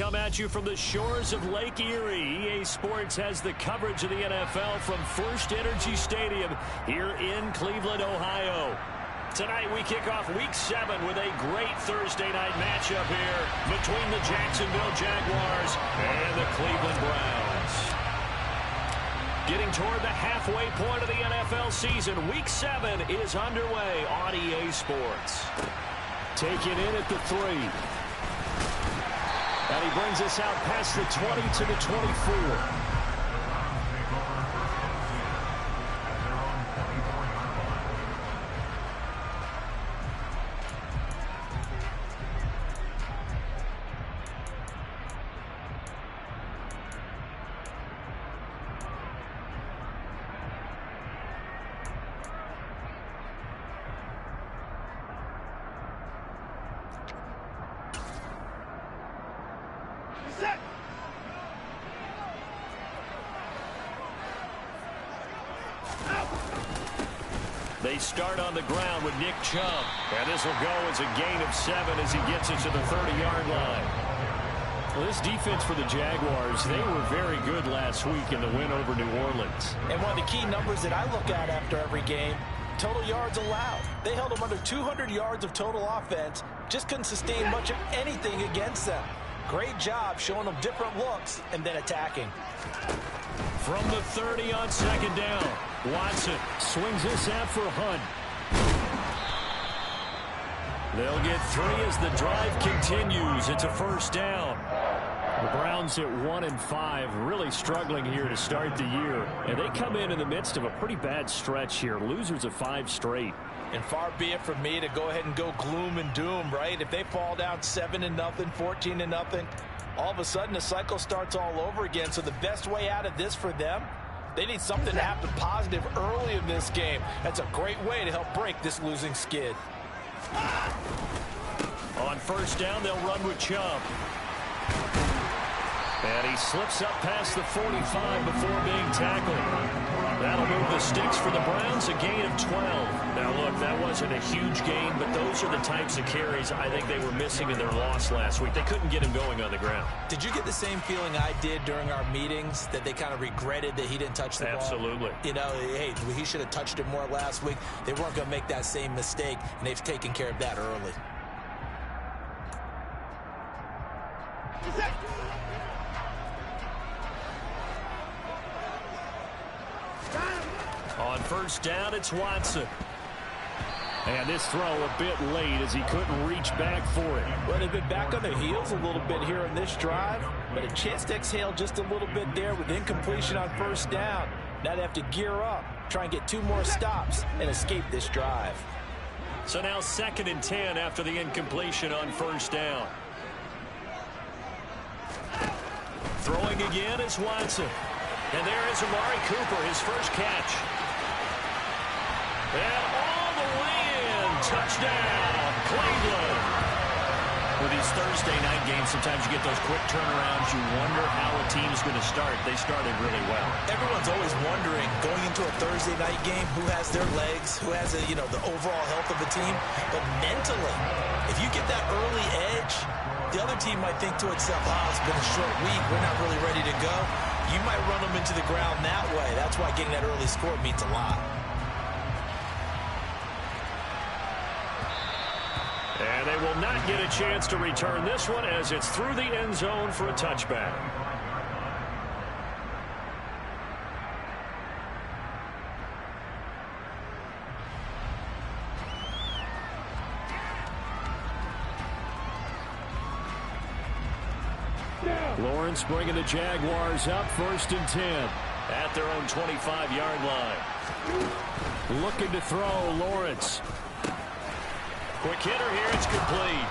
come at you from the shores of Lake Erie. EA Sports has the coverage of the NFL from First Energy Stadium here in Cleveland, Ohio. Tonight we kick off Week 7 with a great Thursday night matchup here between the Jacksonville Jaguars and the Cleveland Browns. Getting toward the halfway point of the NFL season, Week 7 is underway on EA Sports. Taken in at the 3. And he brings us out past the 20 to the 24. They start on the ground with Nick Chubb. And this will go as a gain of 7 as he gets it to the 30-yard line. Well, this defense for the Jaguars, they were very good last week in the win over New Orleans. And one of the key numbers that I look at after every game, total yards allowed. They held them under 200 yards of total offense. Just couldn't sustain much of anything against them. Great job showing them different looks and then attacking. From the 30 on second down, Watson swings this out for Hunt. They'll get 3 as the drive continues. It's a first down. The Browns at 1-5, really struggling here to start the year. And they come in the midst of a pretty bad stretch here. Losers of 5 straight. And far be it from me to go ahead and go gloom and doom, right? If they fall down 7-0, 14-0, all of a sudden the cycle starts all over again. So the best way out of this for them, they need something to happen positive early in this game. That's a great way to help break this losing skid. On first down, they'll run with Chubb. And he slips up past the 45 before being tackled. That'll move the sticks for the Browns, a gain of 12. Now, look, that wasn't a huge gain, but those are the types of carries I think they were missing in their loss last week. They couldn't get him going on the ground. Did you get the same feeling I did during our meetings, that they kind of regretted that he didn't touch the ball? Absolutely. You know, hey, he should have touched it more last week. They weren't going to make that same mistake, and they've taken care of that early. On first down, it's Watson. And this throw a bit late as he couldn't reach back for it. Well, they've been back on their heels a little bit here in this drive, but a chance to exhale just a little bit there with incompletion on first down. Now they have to gear up, try and get 2 more stops, and escape this drive. So now 2nd and 10 after the incompletion on first down. Throwing again is Watson. And there is Amari Cooper, his first catch. And all the way in. Touchdown, Cleveland. With these Thursday night games, sometimes you get those quick turnarounds. You wonder how a team's going to start. They started really well. Everyone's always wondering, going into a Thursday night game, who has their legs, who has the overall health of the team. But mentally, if you get that early edge, the other team might think to itself, it's been a short week. We're not really ready to go. You might run them into the ground that way. That's why getting that early score means a lot. And they will not get a chance to return this one as it's through the end zone for a touchback. Lawrence bringing the Jaguars up 1st and 10 at their own 25-yard line. Looking to throw, Lawrence. Quick hitter here, it's complete.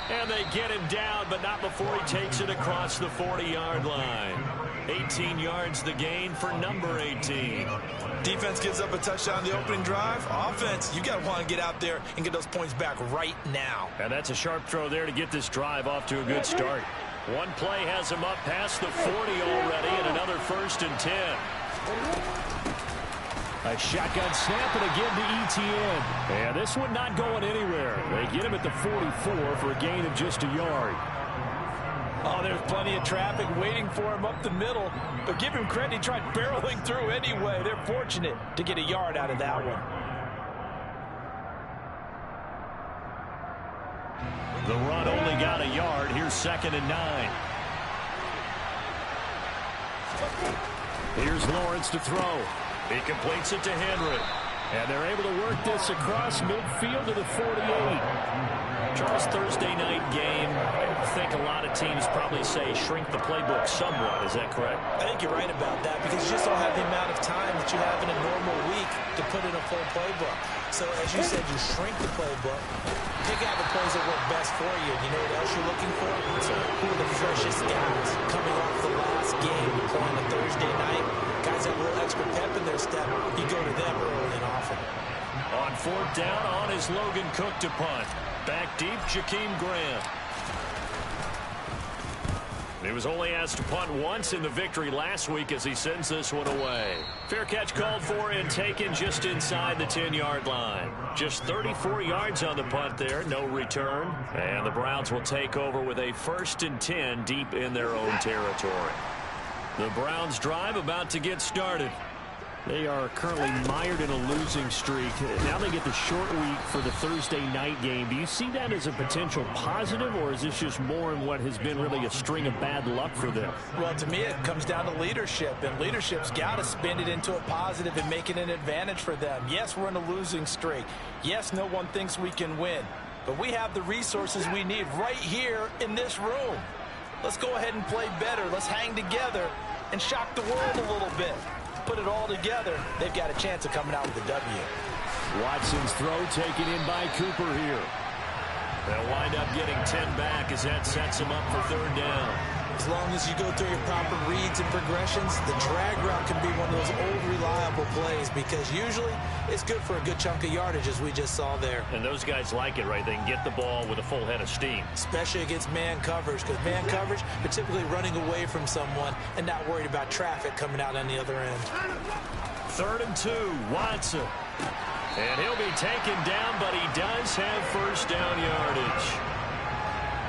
And they get him down, but not before he takes it across the 40-yard line. 18 yards the gain for number 18. Defense gives up a touchdown on the opening drive. Offense, you got to want to get out there and get those points back right now. And that's a sharp throw there to get this drive off to a good start. One play has him up past the 40 already, and another 1st and 10. A shotgun snap, and again to ETN. And this one not going anywhere. They get him at the 44 for a gain of just a yard. Oh, there's plenty of traffic waiting for him up the middle. But give him credit, he tried barreling through anyway. They're fortunate to get a yard out of that one. The run only got a yard. Here's 2nd and 9. Here's Lawrence to throw. He completes it to Henry. And they're able to work this across midfield to the 48. Charles, Thursday night game, I think a lot of teams probably say shrink the playbook somewhat. Is that correct? I think you're right about that because you just don't have the amount of time that you have in a normal week to put in a full playbook. So as you said, you shrink the playbook, pick out the plays that work best for you. You know what else you're looking for? So who are the freshest guys coming off the last game playing a Thursday night? Guys have a little extra pep in their step. You go to them early and often. On 4th down, on is Logan Cook to punt. Back deep, Jakeem Grant. He was only asked to punt once in the victory last week as he sends this one away. Fair catch called for and taken just inside the 10-yard line. Just 34 yards on the punt there, no return. And the Browns will take over with a 1st and 10 deep in their own territory. The Browns drive about to get started. They are currently mired in a losing streak. Now they get the short week for the Thursday night game. Do you see that as a potential positive, or is this just more in what has been really a string of bad luck for them? Well, to me, it comes down to leadership, and leadership's got to spin it into a positive and make it an advantage for them. Yes, we're in a losing streak. Yes, no one thinks we can win, but we have the resources we need right here in this room. Let's go ahead and play better. Let's hang together and shock the world a little bit. Put it all together, they've got a chance of coming out with a W. Watson's throw taken in by Cooper here. They'll wind up getting 10 back as that sets them up for 3rd down. As long as you go through your proper reads and progressions, the drag route can be one of those old reliable plays because usually it's good for a good chunk of yardage as we just saw there. And those guys like it, right? They can get the ball with a full head of steam. Especially against man coverage because man coverage, you're typically running away from someone and not worried about traffic coming out on the other end. 3rd and 2, Watson. And he'll be taken down, but he does have 1st down yardage.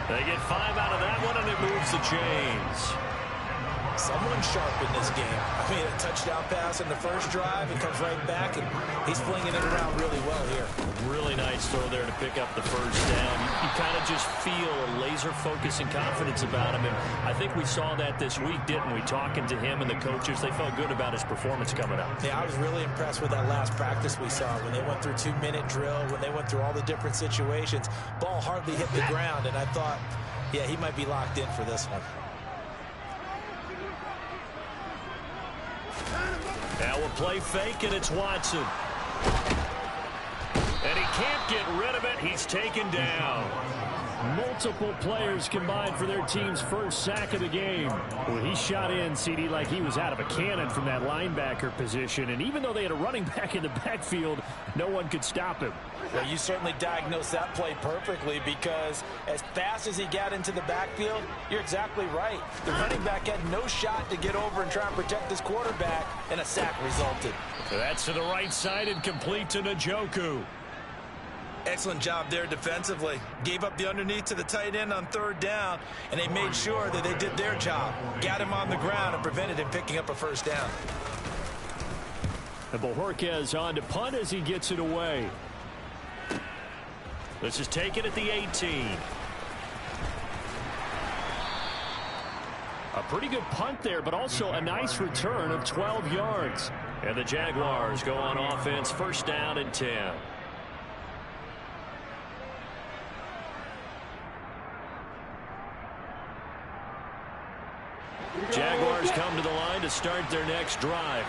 They get 5 out of that one, and it moves the chains. Someone sharp in this game. I mean, a touchdown pass in the first drive. It comes right back, and he's flinging it around really well here. Really nice throw there to pick up the 1st down. You kind of just feel a laser focus and confidence about him, and I think we saw that this week, didn't we? Talking to him and the coaches, they felt good about his performance coming up. Yeah, I was really impressed with that last practice we saw when they went through 2-minute drill, when they went through all the different situations. Ball hardly hit the ground, and I thought, yeah, he might be locked in for this one. Now we'll play fake, and it's Watson. And he can't get rid of it. He's taken down. Multiple players combined for their team's 1st sack of the game. Well, he shot in, CD, like he was out of a cannon from that linebacker position. And even though they had a running back in the backfield, no one could stop him. Well, you certainly diagnosed that play perfectly because as fast as he got into the backfield, you're exactly right. The running back had no shot to get over and try and protect his quarterback, and a sack resulted. That's to the right side and complete to Njoku. Excellent job there defensively. Gave up the underneath to the tight end on 3rd down, and they made sure that they did their job. Got him on the ground and prevented him picking up a 1st down. And Bojorquez on to punt as he gets it away. This is taken at the 18. A pretty good punt there, but also a nice return of 12 yards. And the Jaguars go on offense, 1st down and 10. Jaguars come to the line to start their next drive.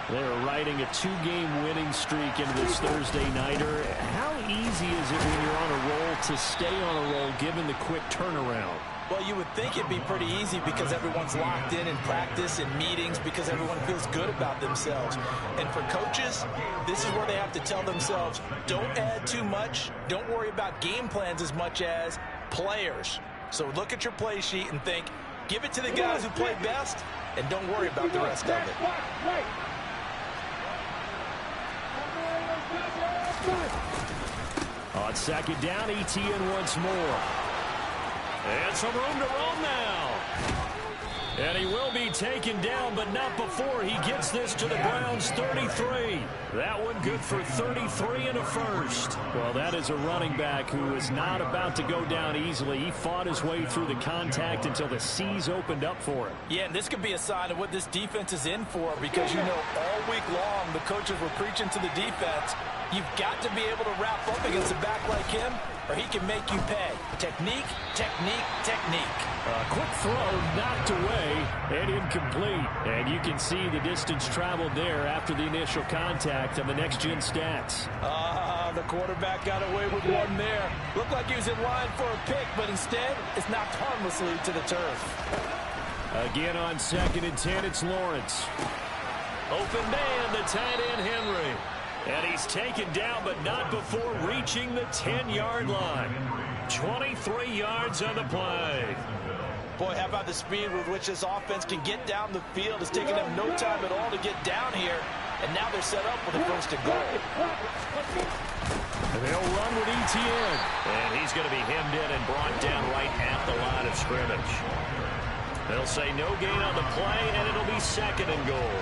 They're riding a 2-game winning streak into this Thursday nighter. How easy is it when you're on a roll to stay on a roll given the quick turnaround? Well, you would think it'd be pretty easy because everyone's locked in practice and meetings because everyone feels good about themselves. And for coaches, this is where they have to tell themselves, don't add too much. Don't worry about game plans as much as players. So look at your play sheet and think, give it to the guys who play best, and don't worry about the rest of it. On 2nd down, ETN once more. And some room to roam now. And he will be taken down, but not before he gets this to the Browns' 33. That one good for 33 and a first. Well, that is a running back who is not about to go down easily. He fought his way through the contact until the C's opened up for him. Yeah, and this could be a sign of what this defense is in for, because, you know, all week long the coaches were preaching to the defense, you've got to be able to wrap up against a back like him, or he can make you pay. Technique, technique, technique. A quick throw knocked away and incomplete. And you can see the distance traveled there after the initial contact on the next-gen stats. The quarterback got away with one there. Looked like he was in line for a pick, but instead it's knocked harmlessly to the turf. Again on 2nd and 10, it's Lawrence. Open man, the tight end Henry. And he's taken down, but not before reaching the 10-yard line. 23 yards on the play. Boy, how about the speed with which this offense can get down the field? It's taken them no time at all to get down here, and now they're set up with a first and goal. And they'll run with ETN. And he's going to be hemmed in and brought down right at the line of scrimmage. They'll say no gain on the play, and it'll be 2nd and goal.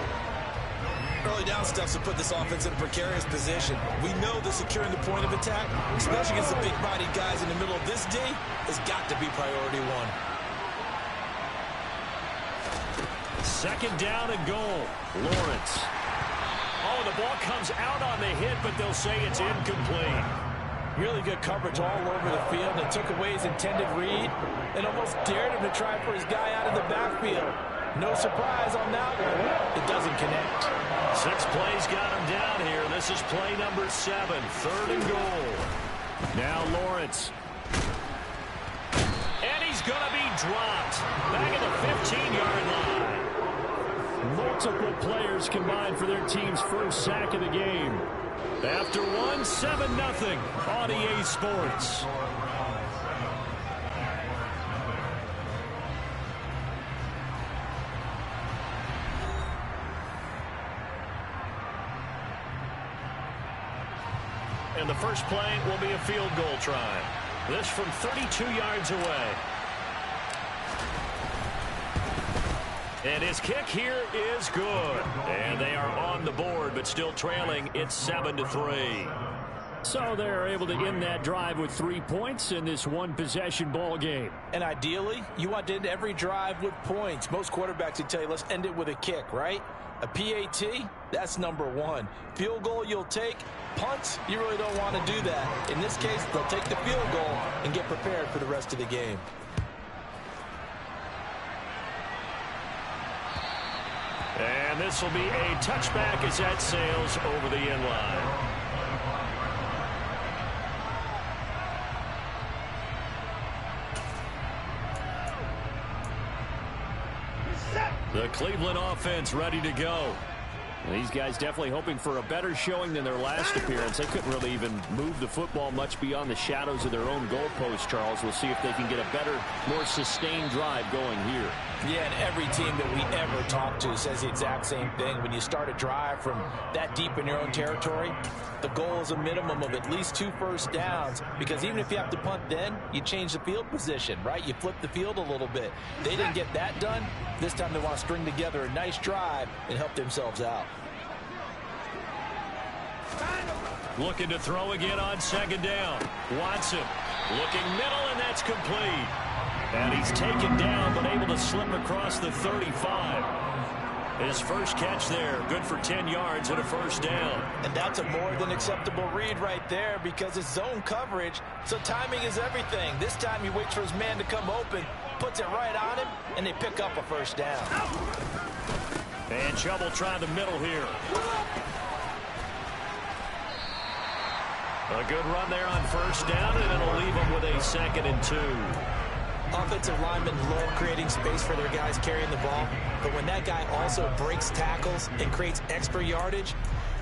Early down stuff to put this offense in a precarious position. We know that securing the point of attack, especially against the big-bodied guys in the middle of this D, has got to be priority one. 2nd down and goal. Lawrence. Oh, the ball comes out on the hit, but they'll say it's incomplete. Really good coverage all over the field and took away his intended read and almost dared him to try for his guy out of the backfield. No surprise on that one. It doesn't connect. 6 plays got him down here. This is play number 7, 3rd and goal. Now Lawrence. And he's going to be dropped. Back at the 15-yard line. Multiple players combined for their team's first sack of the game. After one, 7-0 on EA Sports. And the first play will be a field goal try. This from 32 yards away. And his kick here is good. And they are on the board, but still trailing. It's 7-3. So they're able to end that drive with 3 points in this one-possession ball game. And ideally, you want to end every drive with points. Most quarterbacks would tell you, let's end it with a kick, right? A PAT, that's number 1. Field goal you'll take. Punts, you really don't want to do that. In this case, they'll take the field goal and get prepared for the rest of the game. And this will be a touchback as that sails over the end line. The Cleveland offense ready to go. These guys definitely hoping for a better showing than their last appearance. They couldn't really even move the football much beyond the shadows of their own goalpost, Charles. We'll see if they can get a better, more sustained drive going here. Yeah, and every team that we ever talk to says the exact same thing. When you start a drive from that deep in your own territory, the goal is a minimum of at least 2 first downs, because even if you have to punt then, you change the field position, right? You flip the field a little bit. They didn't get that done. This time they want to string together a nice drive and help themselves out. Looking to throw again on 2nd down. Watson looking middle, and that's complete. And he's taken down, but able to slip across the 35. His first catch there, good for 10 yards and a first down. And that's a more than acceptable read right there, because it's zone coverage, so timing is everything. This time he waits for his man to come open, puts it right on him, and they pick up a first down. And trouble trying the middle here. A good run there on first down, and it'll leave them with a 2nd and 2. Offensive linemen love creating space for their guys carrying the ball, but when that guy also breaks tackles and creates extra yardage,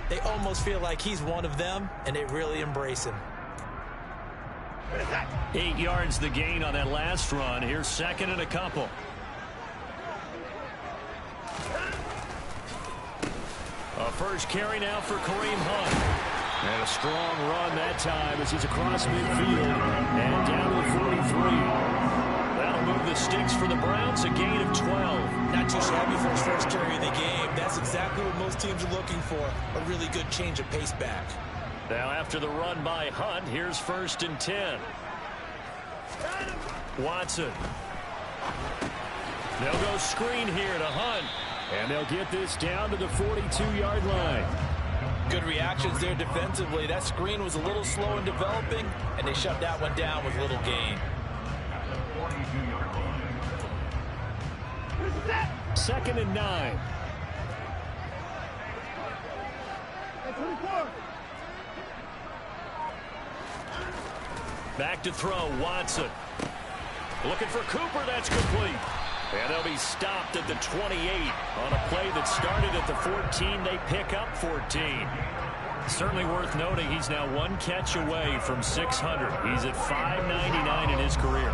they almost feel like he's one of them, and they really embrace him. 8 yards the gain on that last run. Here's 2nd and a couple. A first carry now for Kareem Hunt. And a strong run that time as he's across midfield and down to the 43. That'll move the sticks for the Browns, a gain of 12. Not too shabby for his first carry of the game. That's exactly what most teams are looking for, a really good change of pace back. Now after the run by Hunt, here's 1st and 10. Watson. They'll go screen here to Hunt. And they'll get this down to the 42-yard line. Good reactions there defensively. That screen was a little slow in developing, and they shut that one down with little gain. 2nd and 9. Back to throw, Watson. Looking for Cooper, that's complete. And they'll be stopped at the 28 on a play that started at the 14. They pick up 14. Certainly worth noting he's now 1 catch away from 600. He's at 599 in his career.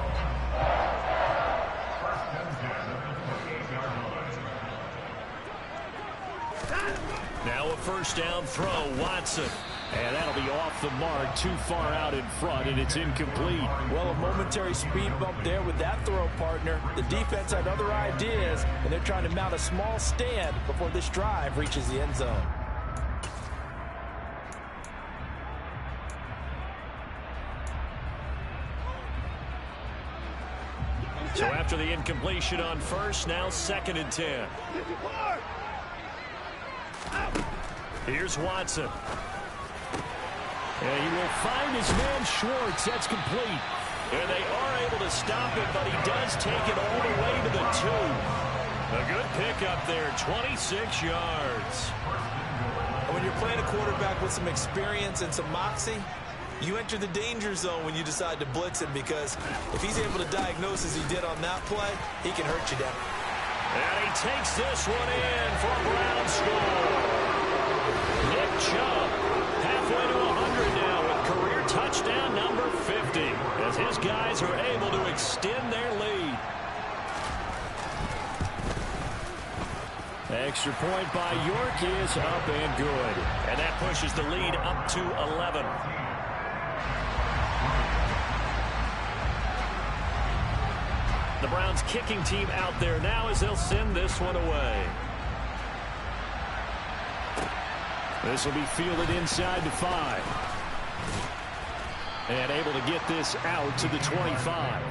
Now a 1st down throw, Watson. And that'll be off the mark, too far out in front, and it's incomplete. Well, a momentary speed bump there with that throw, partner. The defense had other ideas, and they're trying to mount a small stand before this drive reaches the end zone. So after the incompletion on 1st, now 2nd and 10. Here's Watson. And he will find his man Schwartz. That's complete. And they are able to stop it, but he does take it all the way to the 2. A good pickup there, 26 yards. When you're playing a quarterback with some experience and some moxie, you enter the danger zone when you decide to blitz him, because if he's able to diagnose as he did on that play, he can hurt you down. And he takes this one in for a Brown score. Nick Chubb halfway to 100 now with career touchdown number 50 as his guys are able to extend their lead. Extra point by York is up and good. And that pushes the lead up to 11. The Browns kicking team out there now as they'll send this one away. This will be fielded inside the 5. And able to get this out to the 25.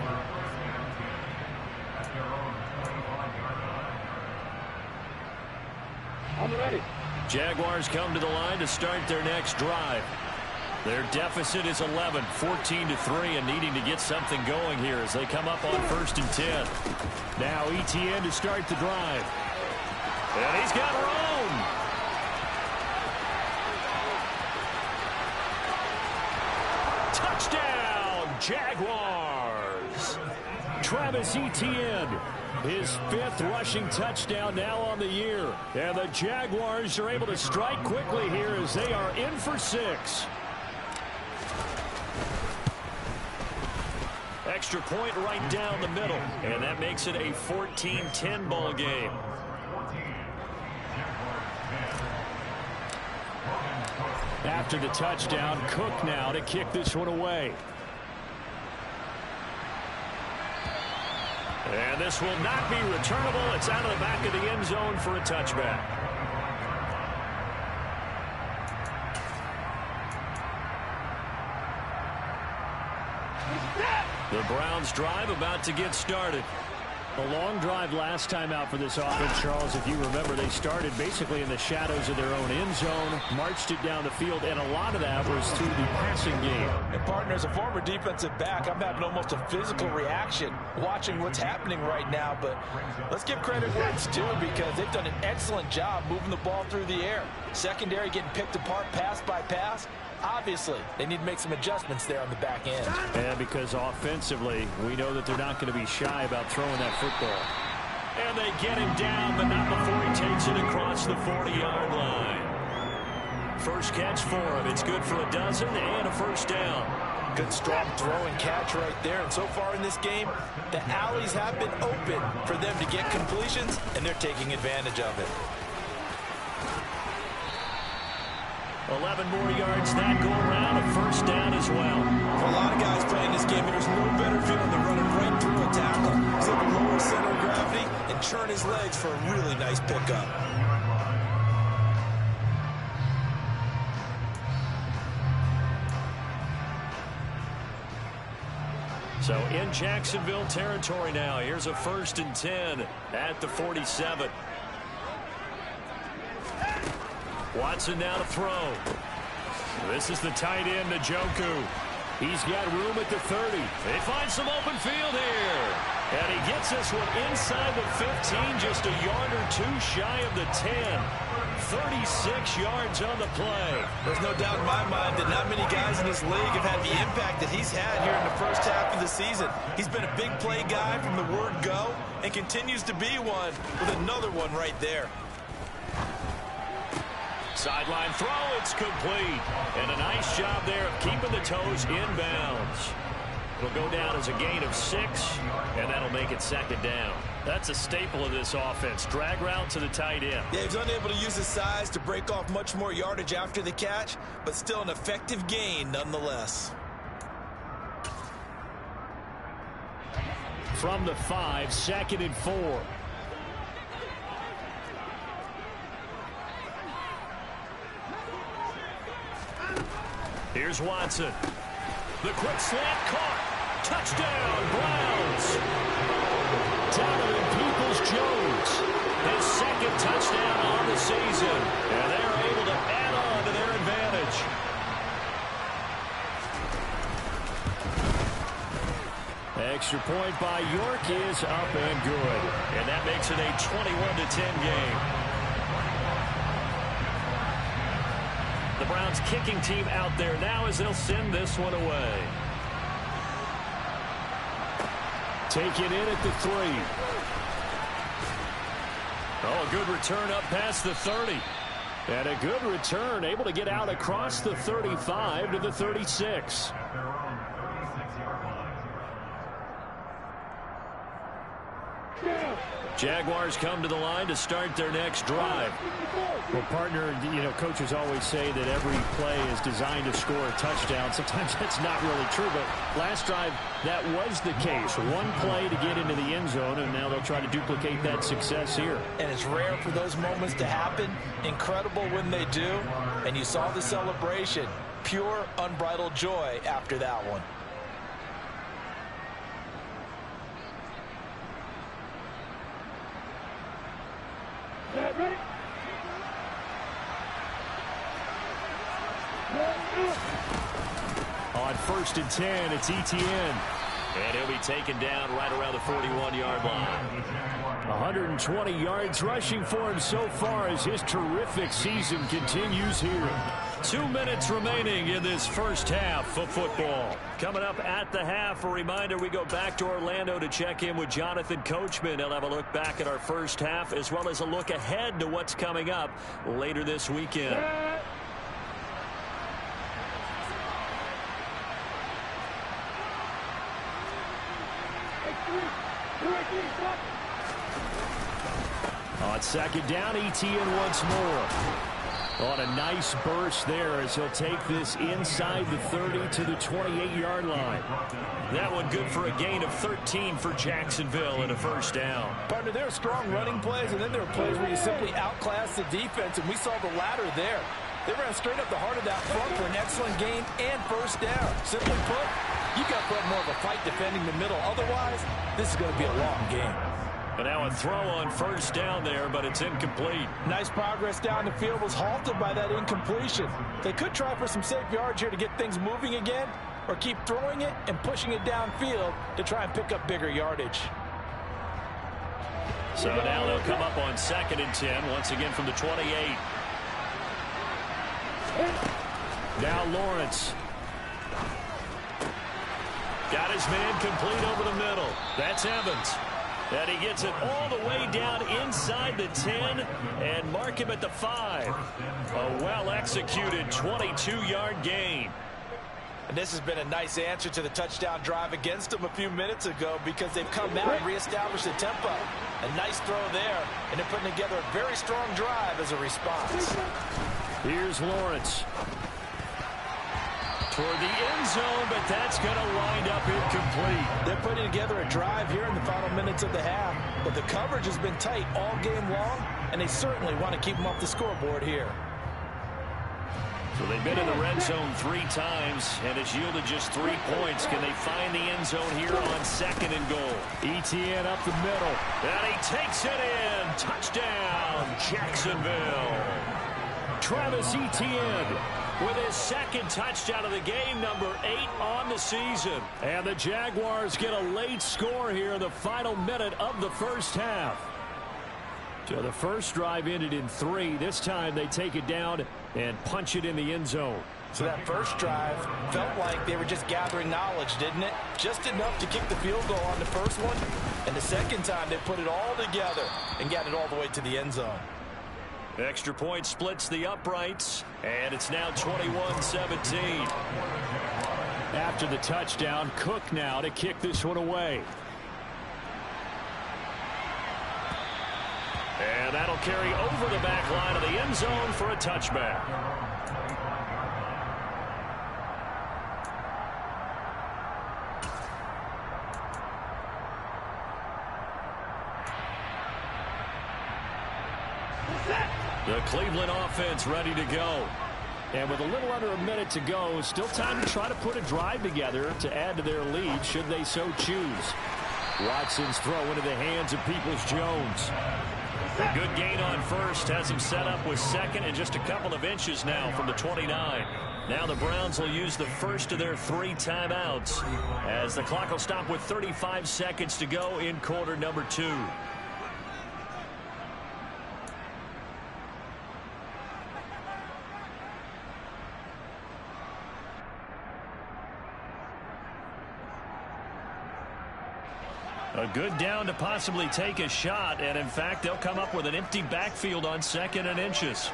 I'm ready. Jaguars come to the line to start their next drive. Their deficit is 11, 14-3, and needing to get something going here as they come up on 1st and 10. Now ETN to start the drive. And he's got room. Touchdown, Jaguars. Travis Etienne, his 5th rushing touchdown now on the year. And the Jaguars are able to strike quickly here as they are in for 6. Extra point right down the middle. And that makes it a 14-10 ball game. After the touchdown, Cook now to kick this one away. And this will not be returnable. It's out of the back of the end zone for a touchback. The Browns drive about to get started. A long drive last time out for this offense, Charles. If you remember, they started basically in the shadows of their own end zone, marched it down the field, and a lot of that was through the passing game. And partner, as a former defensive back, I'm having almost a physical reaction watching what's happening right now. But let's give credit where it's due, because they've done an excellent job moving the ball through the air. Secondary getting picked apart pass by pass. Obviously, they need to make some adjustments there on the back end. And because offensively, we know that they're not going to be shy about throwing that football. And they get him down, but not before he takes it across the 40-yard line. First catch for him. It's good for a dozen and a first down. Good strong throw and catch right there. And so far in this game, the alleys have been open for them to get completions, and they're taking advantage of it. 11 more yards that go around, a first down as well. For a lot of guys playing this game, there's no better feeling than running right through a tackle. churn his legs for a really nice pickup. So in Jacksonville territory now. Here's a 1st and 10 at the 47. Watson now to throw. This is the tight end, Njoku. He's got room at the 30. They find some open field here. And he gets this one inside the 15, just a yard or two shy of the 10. 36 yards on the play. There's no doubt in my mind that not many guys in this league have had the impact that he's had here in the first half of the season. He's been a big play guy from the word go and continues to be one with another one right there. Sideline throw, it's complete. And a nice job there of keeping the toes inbounds. It'll go down as a gain of 6, and that'll make it 2nd down. That's a staple of this offense. Drag route to the tight end. Yeah, he's unable to use his size to break off much more yardage after the catch, but still an effective gain nonetheless. From the 5, 2nd and 4. Here's Watson. The quick slant caught. Touchdown, Browns. Donovan Peoples-Jones, his 2nd touchdown on the season. And they're able to add on to their advantage. Extra point by York is up and good. And that makes it a 21-10 game. The Browns kicking team out there now as they'll send this one away. Take it in at the 3. Oh, a good return up past the 30. And a good return, able to get out across the 35 to the 36. Jaguars come to the line to start their next drive. Well, partner, coaches always say that every play is designed to score a touchdown. Sometimes that's not really true, but last drive, that was the case. One play to get into the end zone, and now they'll try to duplicate that success here. And it's rare for those moments to happen. Incredible when they do. And you saw the celebration. Pure, unbridled joy after that one. Ready? On 1st and 10, it's Etienne. And he'll be taken down right around the 41-yard line. 120 yards rushing for him so far as his terrific season continues here. 2 minutes remaining in this first half of football. Coming up at the half, a reminder, we go back to Orlando to check in with Jonathan Coachman. He'll have a look back at our first half as well as a look ahead to what's coming up later this weekend. On 2nd down, Etienne once more. On a nice burst there as he'll take this inside the 30 to the 28-yard line. That one good for a gain of 13 for Jacksonville and a 1st down. Partner, there are strong running plays, and then there are plays where you simply outclass the defense, and we saw the latter there. They ran straight up the heart of that front for an excellent gain and 1st down. Simply put, you got to put more of a fight defending the middle. Otherwise, this is going to be a long game. But now a throw on 1st down there, but it's incomplete. Nice progress down the field was halted by that incompletion. They could try for some safe yards here to get things moving again, or keep throwing it and pushing it downfield to try and pick up bigger yardage. So now they'll come up on 2nd and 10, once again from the 28. Now Lawrence. Got his man complete over the middle. That's Evans. And he gets it all the way down inside the 10 and mark him at the 5. A well-executed 22-yard gain. And this has been a nice answer to the touchdown drive against them a few minutes ago because they've come out and reestablished the tempo. A nice throw there, and they're putting together a very strong drive as a response. Here's Lawrence. toward the end zone, but that's going to wind up incomplete. They're putting together a drive here in the final minutes of the half, but the coverage has been tight all game long, and they certainly want to keep them off the scoreboard here. So they've been in the red zone 3 times, and it's yielded just 3 points. Can they find the end zone here on 2nd and goal? ETN up the middle. And he takes it in. Touchdown, Jacksonville. Travis Etienne with his 2nd touchdown of the game, number 8 on the season. And the Jaguars get a late score here in the final minute of the first half. So the first drive ended in 3. This time they take it down and punch it in the end zone. So that first drive felt like they were just gathering knowledge, didn't it? Just enough to kick the field goal on the first one. And the second time they put it all together and got it all the way to the end zone. Extra point splits the uprights, and it's now 21-17. After the touchdown, Cook now to kick this one away. And that'll carry over the back line of the end zone for a touchback. The Cleveland offense ready to go. And with a little under a minute to go, still time to try to put a drive together to add to their lead should they so choose. Watson's throw into the hands of Peoples-Jones. A good gain on first has him set up with 2nd and just a couple of inches now from the 29. Now the Browns will use the first of their 3 timeouts as the clock will stop with 35 seconds to go in quarter number 2. A good down to possibly take a shot, and in fact, they'll come up with an empty backfield on 2nd and inches.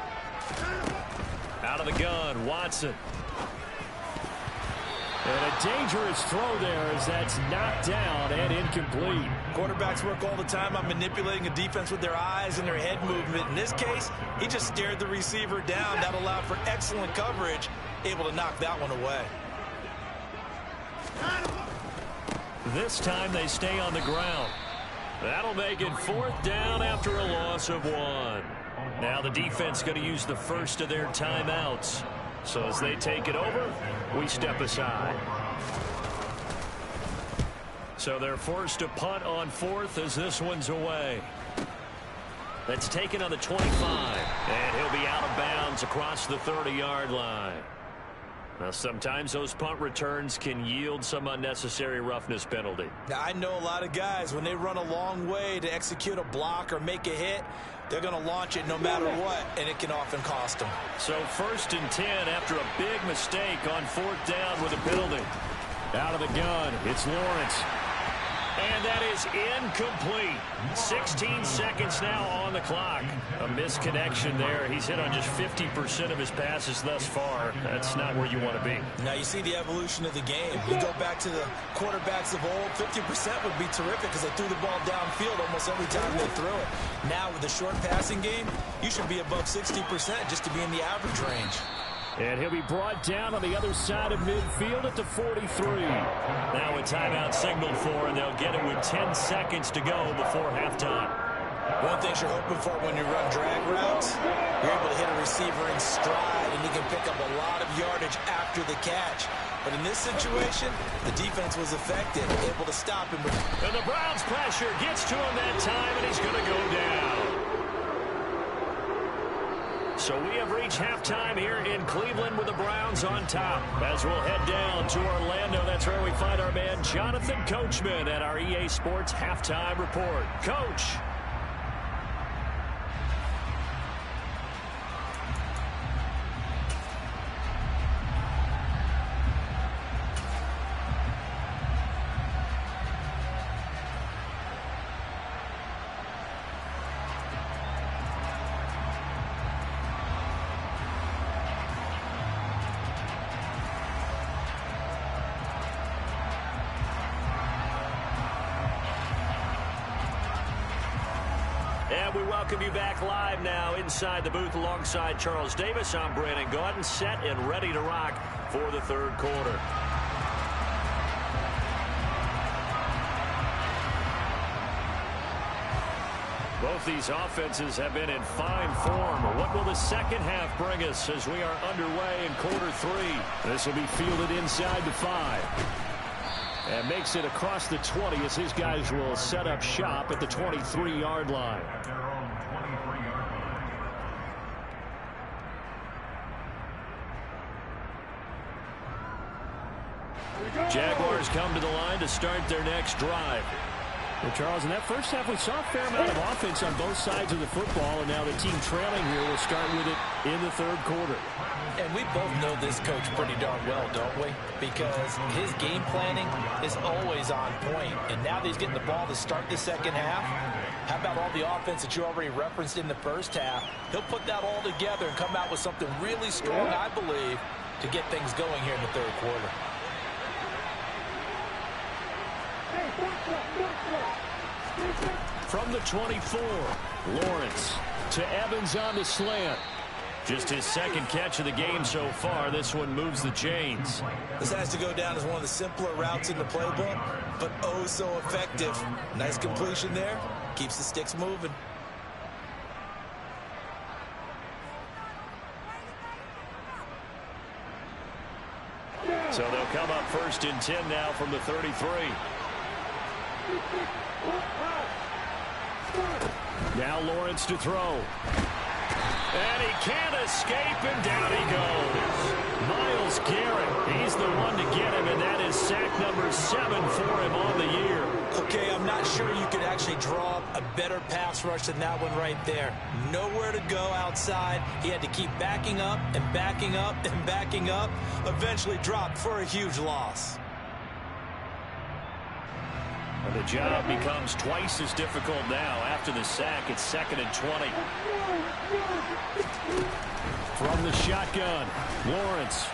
Out of the gun, Watson. And a dangerous throw there as that's knocked down and incomplete. Quarterbacks work all the time on manipulating a defense with their eyes and their head movement. In this case, he just stared the receiver down. That allowed for excellent coverage, able to knock that one away. This time they stay on the ground. That'll make it 4th down after a loss of 1. Now the defense going to use the first of their timeouts. So as they take it over, we step aside. So they're forced to punt on 4th as this one's away. That's taken on the 25. And he'll be out of bounds across the 30-yard line. Now, sometimes those punt returns can yield some unnecessary roughness penalty. Now, I know a lot of guys, when they run a long way to execute a block or make a hit, they're going to launch it no matter what, and it can often cost them. So 1st and 10 after a big mistake on 4th down with a penalty. Out of the gun, it's Lawrence. And that is incomplete. 16 seconds now on the clock. A misconnection there. He's hit on just 50% of his passes thus far. That's not where you want to be. Now you see the evolution of the game. You go back to the quarterbacks of old, 50% would be terrific because they threw the ball downfield almost every time they threw it. Now with the short passing game, you should be above 60% just to be in the average range. And he'll be brought down on the other side of midfield at the 43. Now a timeout signaled for, and they'll get it with 10 seconds to go before halftime. One thing you're hoping for when you run drag routes, you're able to hit a receiver in stride, and you can pick up a lot of yardage after the catch. But in this situation, the defense was effective, able to stop him. And the Browns' pressure gets to him that time, and he's going to go down. So we have reached halftime here in Cleveland with the Browns on top. As we'll head down to Orlando, that's where we find our man Jonathan Coachman at our EA Sports Halftime Report. Coach. And we welcome you back live now inside the booth alongside Charles Davis. I'm Brandon Gaudin, set and ready to rock for the third quarter. Both these offenses have been in fine form. What will the second half bring us as we are underway in quarter three? This will be fielded inside the 5. And makes it across the 20 as his guys will set up shop at the 23-yard line. Jaguars come to the line to start their next drive. Well, Charles, in that first half, we saw a fair amount of offense on both sides of the football, and now the team trailing here will start with it in the third quarter. And we both know this coach pretty darn well, don't we? Because his game planning is always on point. And now that he's getting the ball to start the second half, how about all the offense that you already referenced in the first half? He'll put that all together and come out with something really strong, I believe, to get things going here in the third quarter. From the 24, Lawrence to Evans on the slant. Just his second catch of the game so far. This one moves the chains. This has to go down as one of the simpler routes in the playbook, but oh so effective. Nice completion there. Keeps the sticks moving. So they'll come up first and 10 now from the 33. Now Lawrence to throw. And he can't escape, and down he goes. Myles Garrett, he's the one to get him, and that is sack number 7 for him on the year. Okay, I'm not sure you could actually draw up a better pass rush than that one right there. Nowhere to go outside. He had to keep backing up and backing up and backing up. Eventually dropped for a huge loss. And the job becomes twice as difficult now. After the sack, it's 2nd and 20. From the shotgun, Lawrence.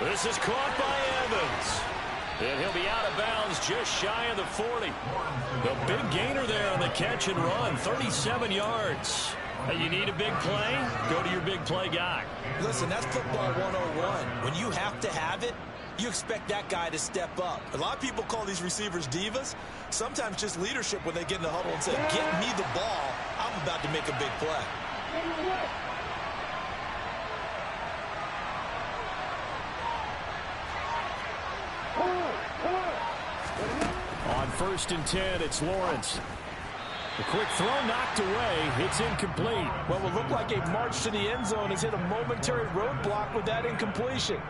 This is caught by Evans. And he'll be out of bounds just shy of the 40. The big gainer there on the catch and run, 37 yards. Hey, you need a big play? Go to your big play guy. Listen, that's football 101. When you have to have it, you expect that guy to step up. A lot of people call these receivers divas. Sometimes just leadership when they get in the huddle and say, get me the ball. I'm about to make a big play. On 1st and 10, it's Lawrence. The quick throw knocked away. It's incomplete. What will look like a march to the end zone has hit a momentary roadblock with that incompletion.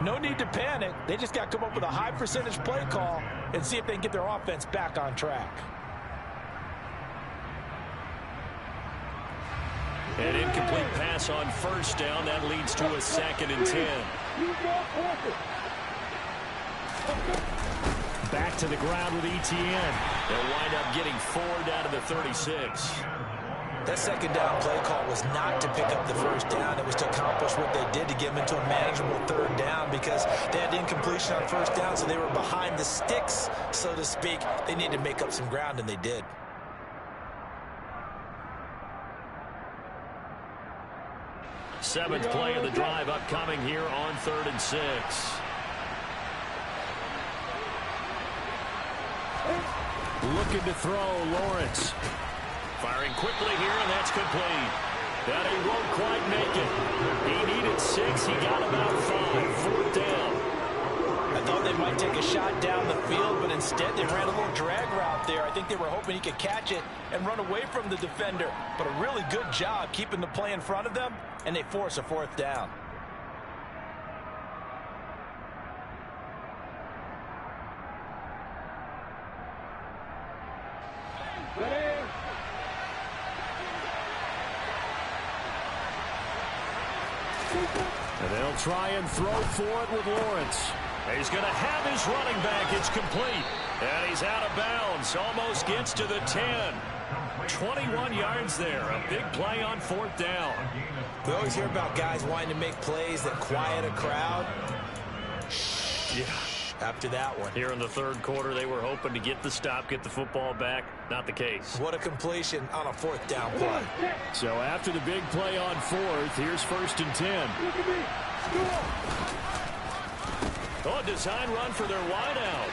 No need to panic. They just got to come up with a high percentage play call and see if they can get their offense back on track. An incomplete pass on 1st down. That leads to a 2nd and 10. Back to the ground with Etienne. They'll wind up getting 4 down to the 36. That 2nd down play call was not to pick up the 1st down. It was to accomplish what they did to get them into a manageable 3rd down because they had incompletion on 1st down, so they were behind the sticks, so to speak. They needed to make up some ground, and they did. Seventh play of the drive upcoming here on 3rd and 6. Looking to throw, Lawrence. Firing quickly here, and that's complete. But he won't quite make it. He needed 6. He got about 5. 4th down. I thought they might take a shot down the field, but instead they ran a little drag route there. I think they were hoping he could catch it and run away from the defender. But a really good job keeping the play in front of them, and they force a 4th down. And they'll try and throw for it with Lawrence. He's going to have his running back. It's complete. And he's out of bounds. Almost gets to the 10. 21 yards there. A big play on 4th down. We always hear about guys wanting to make plays that quiet a crowd. Yeah. After that one. Here in the 3rd quarter, they were hoping to get the stop, get the football back. Not the case. What a completion on a 4th down play. So after the big play on 4th, here's 1st and 10. a design run for their wideout.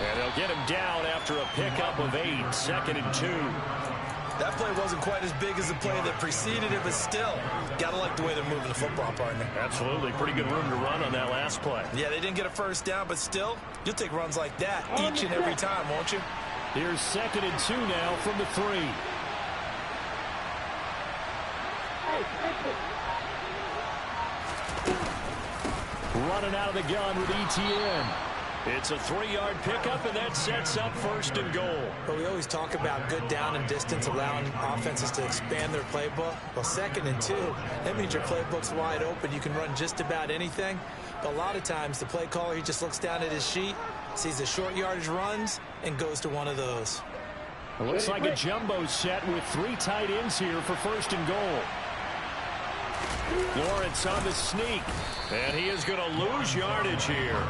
And they'll get him down after a pickup of 8, 2nd and 2. That play wasn't quite as big as the play that preceded it, but still, got to like the way they're moving the football, partner. Absolutely. Pretty good room to run on that last play. Yeah, they didn't get a first down, but still, you'll take runs like that each and every time, won't you? Here's 2nd and 2 now from the 3. Running out of the gun with ETN. It's a 3-yard pickup, and that sets up 1st and goal. But we always talk about good down and distance, allowing offenses to expand their playbook. Well, 2nd and 2, that means your playbook's wide open. You can run just about anything. But a lot of times, the play caller, he just looks down at his sheet, sees the short yardage runs, and goes to one of those. It looks like a jumbo set with 3 tight ends here for 1st and goal. Lawrence on the sneak. And he is going to lose yardage here.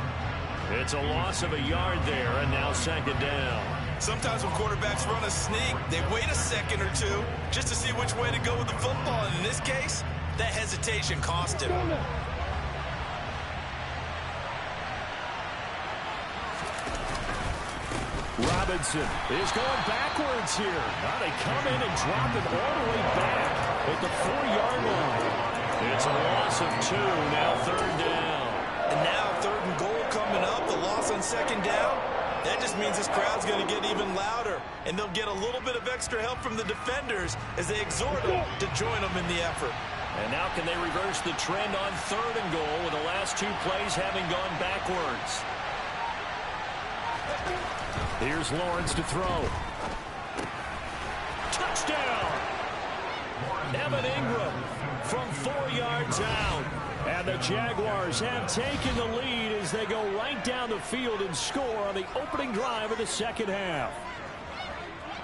It's a loss of a yard there, and now 2nd down. Sometimes when quarterbacks run a sneak, they wait a second or two just to see which way to go with the football. And in this case, that hesitation cost him. Robinson is going backwards here. Now they come in and drop it all the way back at the 4-yard line. It's a loss of 2, now 3rd down. And now 3rd and goal coming up, the loss on 2nd down. That just means this crowd's going to get even louder, and they'll get a little bit of extra help from the defenders as they exhort them to join them in the effort. And now can they reverse the trend on 3rd and goal with the last 2 plays having gone backwards? Here's Lawrence to throw. Touchdown! Evan Ingram from 4 yards out. And the Jaguars have taken the lead as they go right down the field and score on the opening drive of the 2nd half.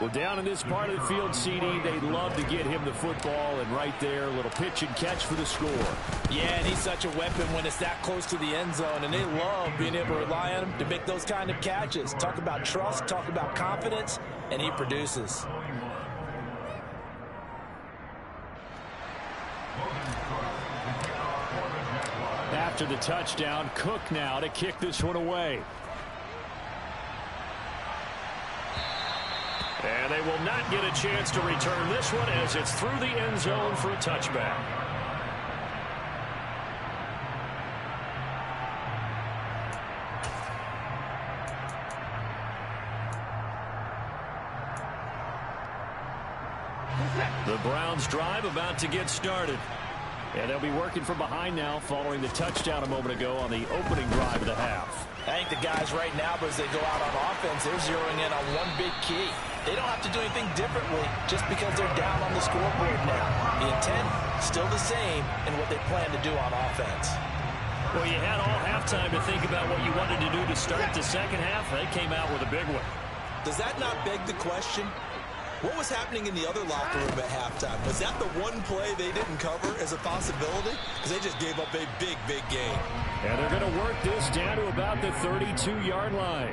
Well, down in this part of the field, CD, they'd love to get him the football, and right there, a little pitch and catch for the score. Yeah, and he's such a weapon when it's that close to the end zone, and they love being able to rely on him to make those kind of catches. Talk about trust, talk about confidence, and he produces. After the touchdown, Cook now to kick this one away. And they will not get a chance to return this one as it's through the end zone for a touchback. The Browns drive about to get started. And they'll be working from behind now following the touchdown a moment ago on the opening drive of the half. I think the guys right now, as they go out on offense, they're zeroing in on one big key. They don't have to do anything differently just because they're down on the scoreboard now. The intent, still the same in what they plan to do on offense. Well, you had all halftime to think about what you wanted to do to start the 2nd half. They came out with a big one. Does that not beg the question? What was happening in the other locker room at halftime? Was that the one play they didn't cover as a possibility? Because they just gave up a big, big game. And they're going to work this down to about the 32-yard line.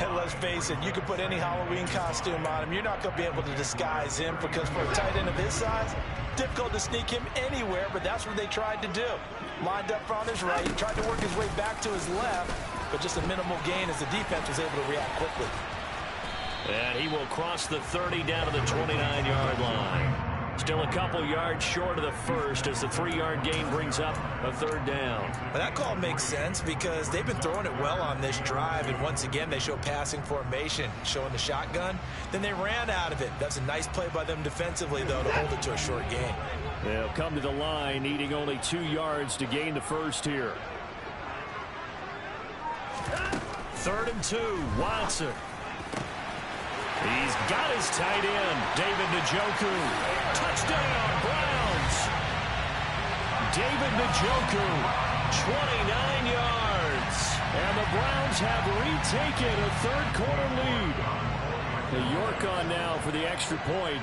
And let's face it, you can put any Halloween costume on him. You're not going to be able to disguise him because for a tight end of his size, difficult to sneak him anywhere, but that's what they tried to do. Lined up on his right, tried to work his way back to his left, but just a minimal gain as the defense was able to react quickly. And he will cross the 30 down to the 29-yard line. Still a couple yards short of the first as the 3-yard gain brings up a 3rd down. But that call makes sense because they've been throwing it well on this drive, and once again they show passing formation, showing the shotgun. Then they ran out of it. That's a nice play by them defensively, though, to hold it to a short gain. They'll come to the line, needing only 2 yards to gain the first here. 3rd and 2, Watson. He's got his tight end, David Njoku. Touchdown, Browns. David Njoku, 29 yards. And the Browns have retaken a 3rd-quarter lead. The York on now for the extra point.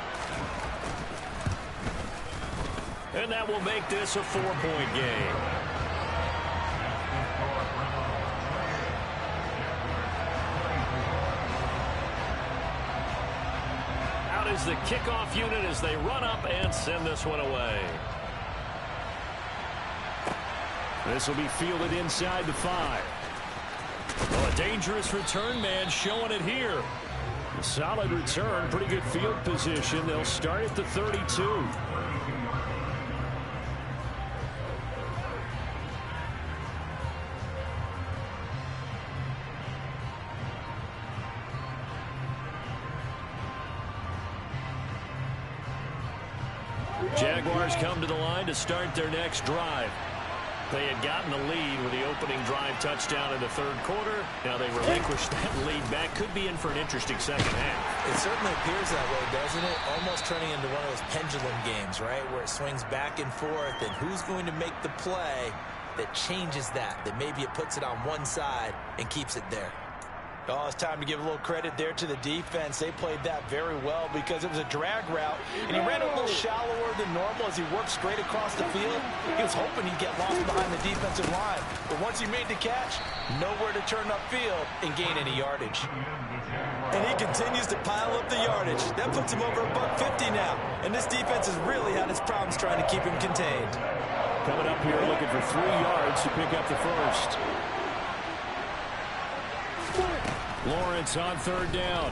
And that will make this a 4-point game. Is the kickoff unit as they run up and send this one away. This will be fielded inside the 5. Well, a dangerous return man showing it here. A solid return, pretty good field position. They'll start at the 32. Jaguars come to the line to start their next drive. They had gotten the lead with the opening drive touchdown in the third quarter. Now they relinquished that lead back. Could be in for an interesting second half. It certainly appears that way, doesn't it? Almost turning into one of those pendulum games, right? Where it swings back and forth, and who's going to make the play that changes that maybe it puts it on one side and keeps it there. Oh, it's time to give a little credit there to the defense. They played that very well because it was a drag route, and he ran a little shallower than normal as he worked straight across the field. He was hoping he'd get lost behind the defensive line, but once he made the catch, nowhere to turn upfield and gain any yardage. And he continues to pile up the yardage. That puts him over $150 now, and this defense has really had its problems trying to keep him contained. Coming up here looking for 3 yards to pick up the first. Lawrence on third down.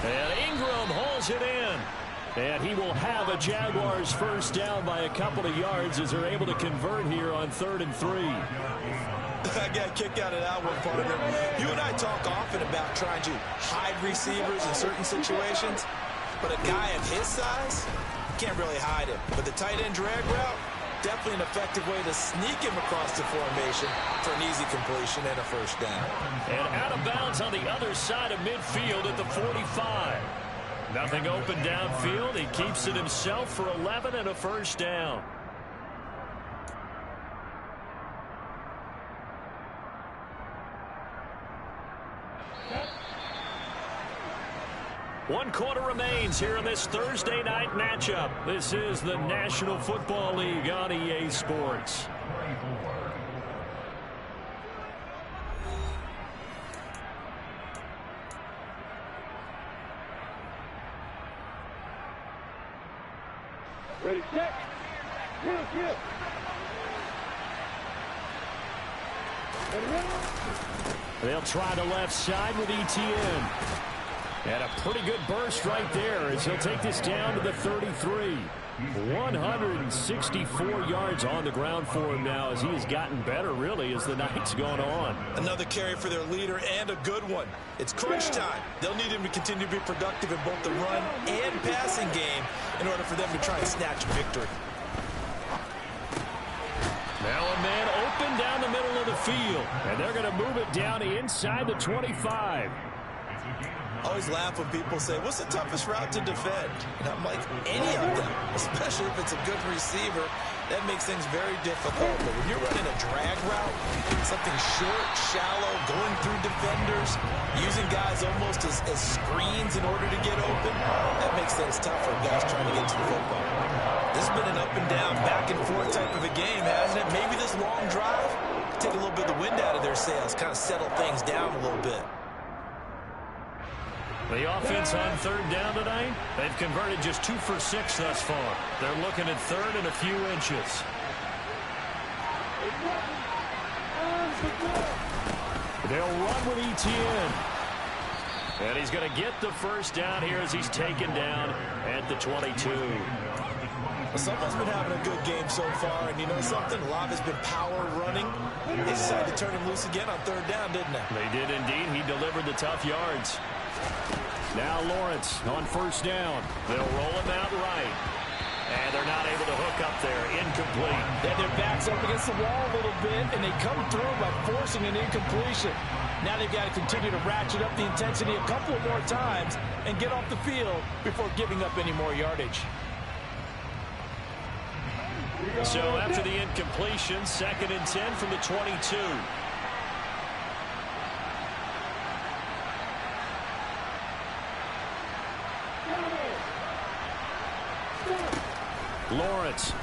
And Ingram hauls it in. And he will have a Jaguars first down by a couple of yards as they're able to convert here on 3rd and 3. I got a kick out of that one, partner. You and I talk often about trying to hide receivers in certain situations, but a guy of his size, can't really hide him. But the tight end drag route, definitely an effective way to sneak him across the formation for an easy completion and a first down. And out of bounds on the other side of midfield at the 45. Nothing open downfield. He keeps it himself for 11 and a first down. One quarter remains here in this Thursday night matchup. This is the National Football League on EA Sports. Ready, set. Kill. They'll try the left side with ETN. And a pretty good burst right there as he'll take this down to the 33. 164 yards on the ground for him now as he has gotten better, really, as the night's gone on. Another carry for their leader and a good one. It's crunch time. They'll need him to continue to be productive in both the run and passing game in order for them to try and snatch victory. Now a man open down the middle of the field. And they're going to move it down inside the 25. I always laugh when people say, what's the toughest route to defend? And I'm like, any of them, especially if it's a good receiver. That makes things very difficult. But when you're running a drag route, something short, shallow, going through defenders, using guys almost as screens in order to get open, that makes things tough for guys trying to get to the football. This has been an up and down, back and forth type of a game, hasn't it? Maybe this long drive, take a little bit of the wind out of their sails, kind of settle things down a little bit. The offense on third down tonight, they've converted just 2 for 6 thus far. They're looking at third and a few inches. They'll run with ETN. And he's going to get the first down here as he's taken down at the 22. Well, someone's been having a good game so far, and you know something? A lot has been power running. They decided to turn him loose again on third down, didn't they? They did indeed. He delivered the tough yards. Now Lawrence on first down. They'll roll him out right. And they're not able to hook up there. Incomplete. Then their backs up against the wall a little bit, and they come through by forcing an incompletion. Now they've got to continue to ratchet up the intensity a couple of more times and get off the field before giving up any more yardage. So after the incompletion, 2nd and 10 from the 22. Lawrence.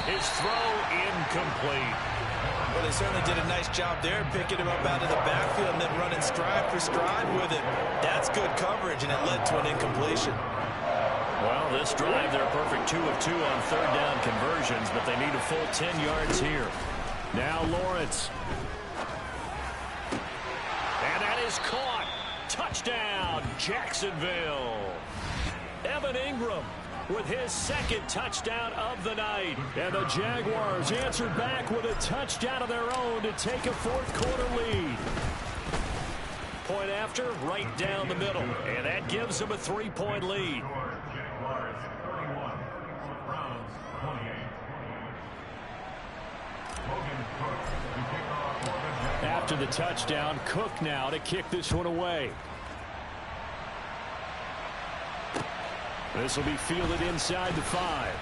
His throw incomplete. Well, they certainly did a nice job there, picking him up out of the backfield and then running stride for stride with him. That's good coverage, and it led to an incompletion. Well, this drive, they're perfect 2 of 2 on third down conversions, but they need a full 10 yards here. Now Lawrence. And that is caught. Touchdown, Jacksonville. Evan Ingram with his second touchdown of the night. And the Jaguars answered back with a touchdown of their own to take a fourth-quarter lead. Point after, right down the middle. And that gives them a 3-point lead. After the touchdown, Cook now to kick this one away. This will be fielded inside the 5.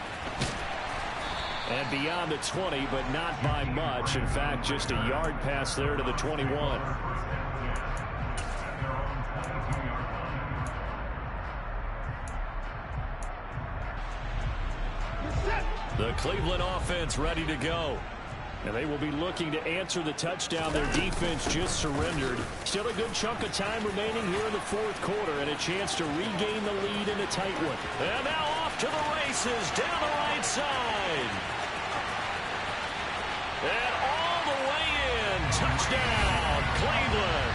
And beyond the 20, but not by much. In fact, just a yard pass there to the 21. The Cleveland offense ready to go. And they will be looking to answer the touchdown their defense just surrendered. Still a good chunk of time remaining here in the fourth quarter and a chance to regain the lead in a tight one. And now off to the races down the right side. And all the way in. Touchdown, Cleveland.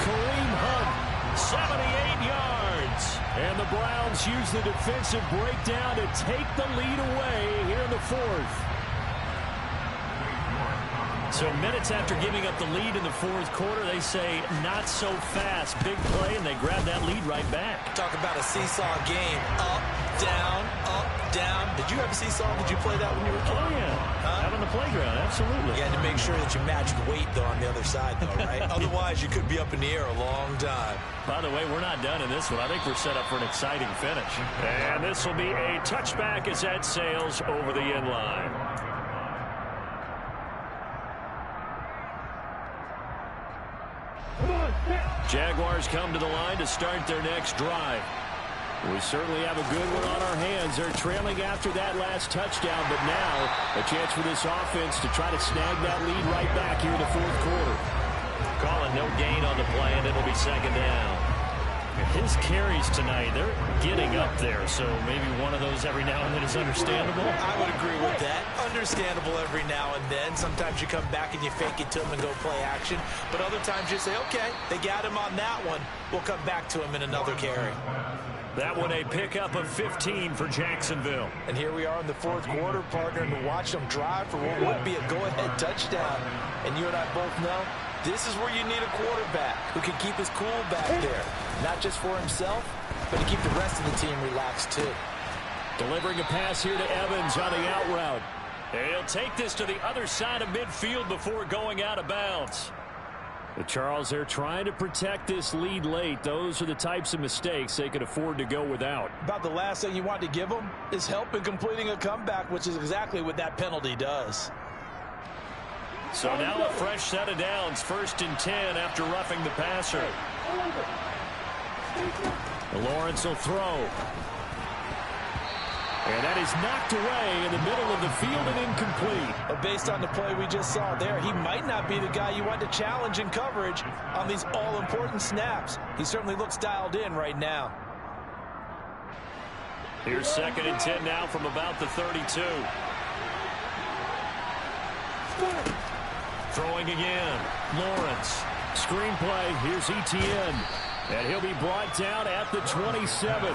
Kareem Hunt, 78 yards. and the Browns use the defensive breakdown to take the lead away here in the fourth. So minutes after giving up the lead in the fourth quarter, they say not so fast. Big play, and they grab that lead right back. Talk about a seesaw game. Up, down, up, down. Did you have a seesaw? Did you play that when you were a kid? Oh, yeah. Out on the playground, absolutely. You had to make sure that you matched weight, though, on the other side, though, right? Otherwise, you could be up in the air a long time. By the way, we're not done in this one. I think we're set up for an exciting finish. And this will be a touchback as that sails over the end line. Jaguars come to the line to start their next drive. We certainly have a good one on our hands. They're trailing after that last touchdown, but now a chance for this offense to try to snag that lead right back here in the fourth quarter. Calling no gain on the play, and it'll be second down. His carries tonight, they're getting up there, so maybe one of those every now and then is understandable. I would agree with that. Understandable every now and then. Sometimes you come back and you fake it to him and go play action. But other times you say, okay, they got him on that one. We'll come back to him in another carry. That one a pickup of 15 for Jacksonville. And here we are in the fourth quarter, partner, and to watch them drive for what would be a go-ahead touchdown. And you and I both know this is where you need a quarterback who can keep his cool back there. Not just for himself, but to keep the rest of the team relaxed too. Delivering a pass here to Evans on the out route. He'll take this to the other side of midfield before going out of bounds. But Charles, they're trying to protect this lead late. Those are the types of mistakes they could afford to go without. About the last thing you want to give them is help in completing a comeback, which is exactly what that penalty does. So now a fresh set of downs, 1st and 10 after roughing the passer. Lawrence will throw. And that is knocked away in the middle of the field and incomplete. But based on the play we just saw there, he might not be the guy you want to challenge in coverage on these all-important snaps. He certainly looks dialed in right now. Here's 2nd and 10 now from about the 32. Throwing again. Lawrence. Screenplay. Here's Etienne. And he'll be brought down at the 27.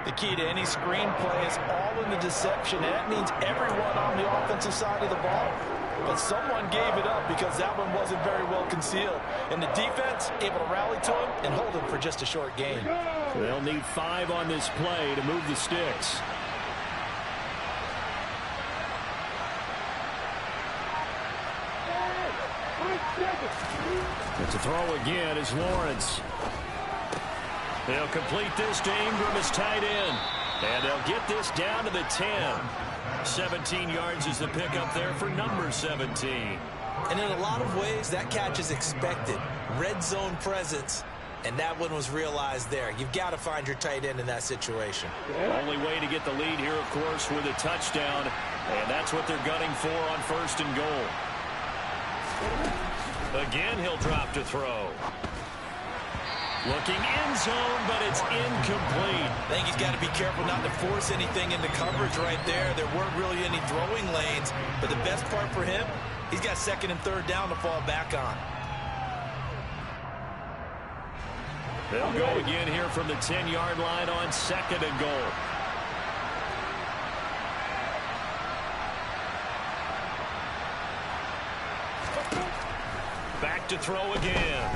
The key to any screenplay is all in the deception, and that means everyone on the offensive side of the ball. But someone gave it up because that one wasn't very well concealed. And the defense able to rally to him and hold him for just a short gain. They'll need 5 on this play to move the sticks. And to throw again is Lawrence. They'll complete this to Ingram as tight end. And they'll get this down to the 10. 17 yards is the pickup there for number 17. And in a lot of ways, that catch is expected. Red zone presence, and that one was realized there. You've got to find your tight end in that situation. Only way to get the lead here, of course, with a touchdown. And that's what they're gunning for on 1st and goal. Again, he'll drop to throw. Looking in zone, but it's incomplete. I think he's got to be careful not to force anything into coverage right there. There weren't really any throwing lanes, but the best part for him, he's got second and third down to fall back on. They'll go again here from the 10-yard line on second and goal. Back to throw again.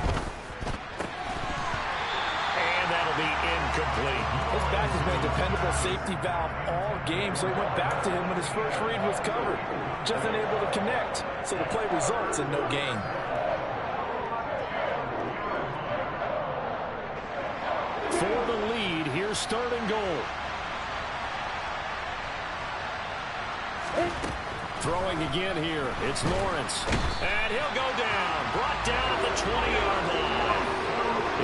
And that'll be incomplete. His back has been a dependable safety valve all game, so he went back to him when his first read was covered. Just unable to connect, so the play results in no gain. For the lead, here's third and goal. Throwing again here. It's Lawrence. And he'll go down. Brought down at the 20-yard line.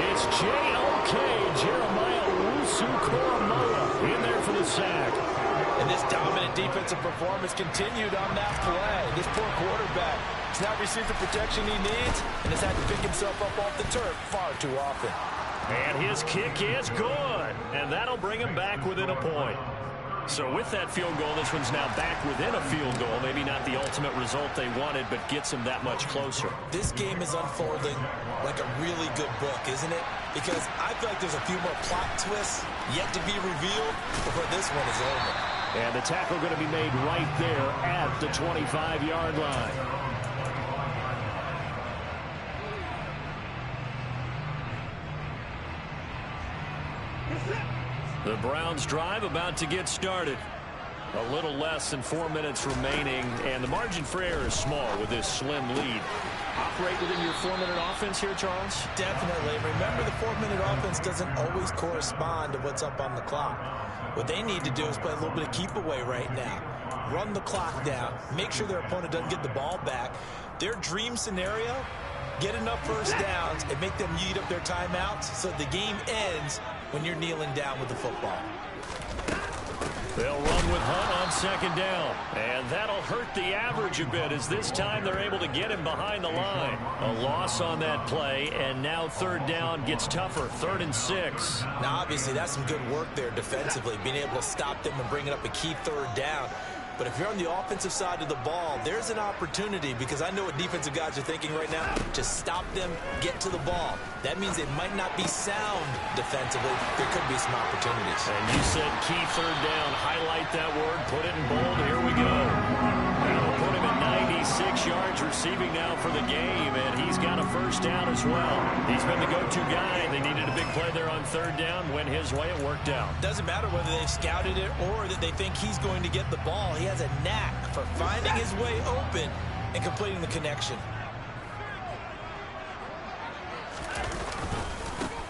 It's J.O.K. Jeremiah Owusu-Koramoah in there for the sack. And this dominant defensive performance continued on that play. This poor quarterback has not received the protection he needs and has had to pick himself up off the turf far too often. And his kick is good. And that'll bring him back within a point. So with that field goal, this one's now back within a field goal. Maybe not the ultimate result they wanted, but gets them that much closer. This game is unfolding like a really good book, isn't it? Because I feel like there's a few more plot twists yet to be revealed before this one is over. And the tackle going to be made right there at the 25-yard line. The Browns drive about to get started. A little less than 4 minutes remaining, and the margin for error is small with this slim lead. Operate within your 4-minute offense here, Charles? Definitely. Remember, the 4-minute offense doesn't always correspond to what's up on the clock. What they need to do is play a little bit of keep away right now. Run the clock down. Make sure their opponent doesn't get the ball back. Their dream scenario, get enough first downs and make them eat up their timeouts so the game ends when you're kneeling down with the football. They'll run with Hunt on second down. And that'll hurt the average a bit as this time they're able to get him behind the line. A loss on that play, and now third down gets tougher. 3rd and 6. Now, obviously, that's some good work there defensively, being able to stop them and bringing up a key third down. But if you're on the offensive side of the ball, there's an opportunity, because I know what defensive guys are thinking right now, to stop them, get to the ball. That means they might not be sound defensively. There could be some opportunities. And you said key third down. Highlight that word. Put it in bold. Here we go. That'll put him at 96 yards receiving now for the game, and he's got a first down as well. He's been the go-to guy. They needed a big play there on third down. Went his way. It worked out. Doesn't matter whether they've scouted it or that they think he's going to get the ball. He has a knack for finding his way open and completing the connection.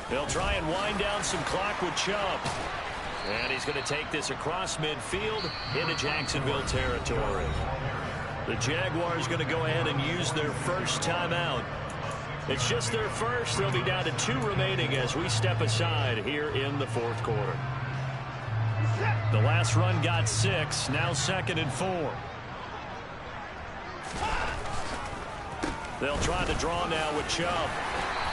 They'll try and wind down some clock with Chubb. And he's going to take this across midfield into Jacksonville territory. The Jaguars going to go ahead and use their first timeout. It's just their first. They'll be down to 2 remaining as we step aside here in the 4th quarter. The last run got 6. Now 2nd and 4. They'll try to draw now with Chubb.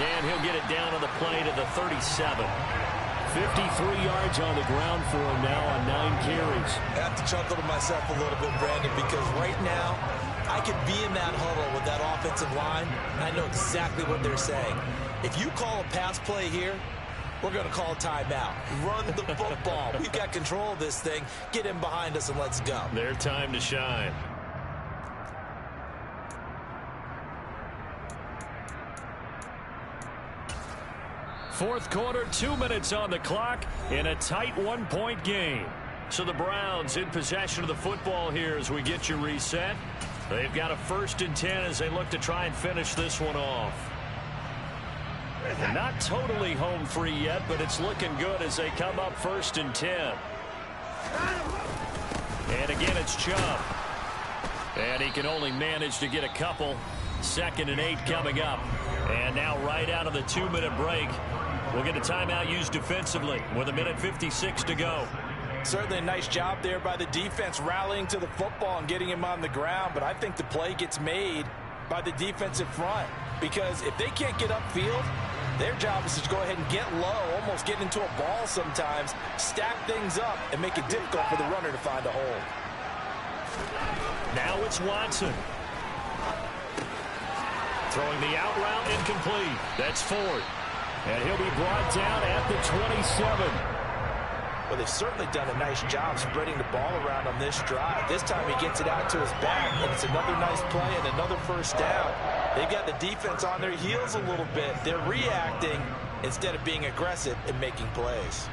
And he'll get it down on the play to the 37. 53 yards on the ground for him now on 9 carries. I have to chuckle to myself a little bit, Brandon, because right now I could be in that huddle with that offensive line, and I know exactly what they're saying. If you call a pass play here, we're going to call a timeout. Run the football. We've got control of this thing. Get in behind us and let's go. Their time to shine. Fourth quarter, 2 minutes on the clock in a tight 1-point game. So the Browns in possession of the football here as we get you reset. They've got a 1st and 10 as they look to try and finish this one off. Not totally home free yet, but it's looking good as they come up 1st and 10. And again, it's Chubb. And he can only manage to get a couple. 2nd and 8 coming up. And now right out of the 2-minute break, we'll get a timeout used defensively with 1:56 to go. Certainly a nice job there by the defense rallying to the football and getting him on the ground, but I think the play gets made by the defensive front, because if they can't get upfield, Their job is to go ahead and get low, almost get into a ball sometimes, stack things up, and make it difficult for the runner to find a hole. Now it's Watson. Throwing the out route incomplete. That's Ford. And he'll be brought down at the 27. Well, they've certainly done a nice job spreading the ball around on this drive. This time he gets it out to his back, and it's another nice play and another first down. They've got the defense on their heels a little bit. They're reacting instead of being aggressive and making plays.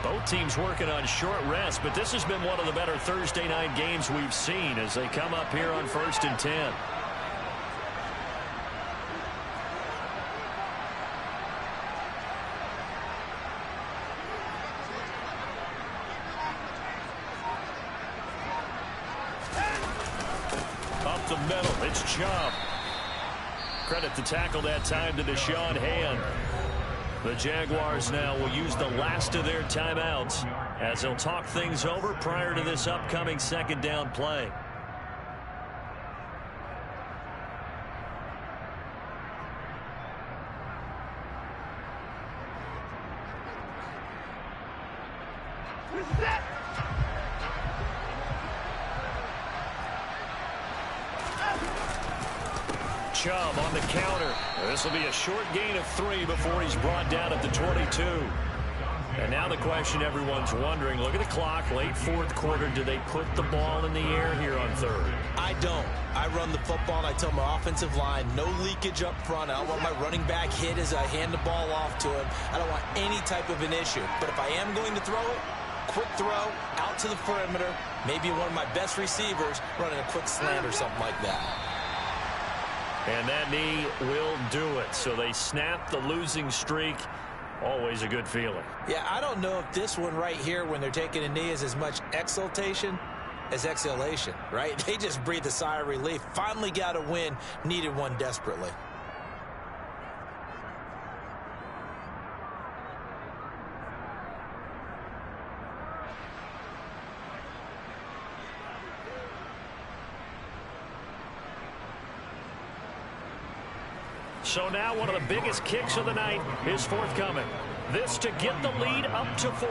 Both teams working on short rest, but this has been one of the better Thursday night games we've seen as they come up here on 1st and 10. Up the middle, it's Chubb. Credit the tackle that time to Deshaun Hand. The Jaguars now will use the last of their timeouts as they'll talk things over prior to this upcoming second down play. Chubb on the counter. This will be a short gain of 3 before he's brought down at the 22. And now the question everyone's wondering, look at the clock, late fourth quarter, do they put the ball in the air here on third? I don't. I run the football and I tell my offensive line, no leakage up front. I don't want my running back hit as I hand the ball off to him. I don't want any type of an issue. But if I am going to throw it, quick throw, out to the perimeter, maybe one of my best receivers running a quick slant or something like that. And that knee will do it. So they snap the losing streak. Always a good feeling. Yeah, I don't know if this one right here when they're taking a knee is as much exultation as exhalation, right? They just breathe a sigh of relief. Finally got a win, needed one desperately. So now one of the biggest kicks of the night is forthcoming. This to get the lead up to 4.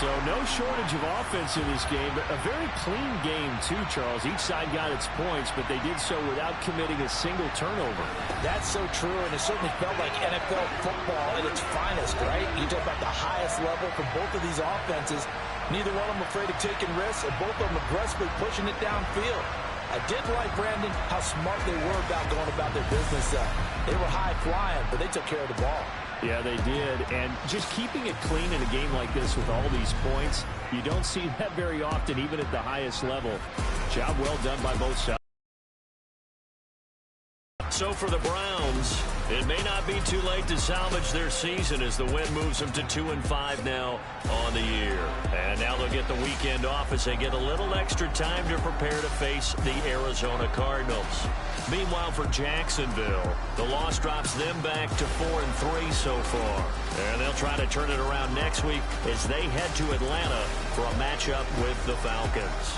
So no shortage of offense in this game, but a very clean game too, Charles. Each side got its points, but they did so without committing a single turnover. That's so true, and it certainly felt like NFL football at its finest, right? You talk about the highest level from both of these offenses. Neither one of them afraid of taking risks, and both of them aggressively pushing it downfield. I did like, Brandon, how smart they were about going about their business. They were high-flying, but they took care of the ball. Yeah, they did. And just keeping it clean in a game like this with all these points, you don't see that very often, even at the highest level. Job well done by both sides. So for the Browns, it may not be too late to salvage their season as the win moves them to 2-5 now on the year. And now they'll get the weekend off as they get a little extra time to prepare to face the Arizona Cardinals. Meanwhile, for Jacksonville, the loss drops them back to 4-3 so far. And they'll try to turn it around next week as they head to Atlanta for a matchup with the Falcons.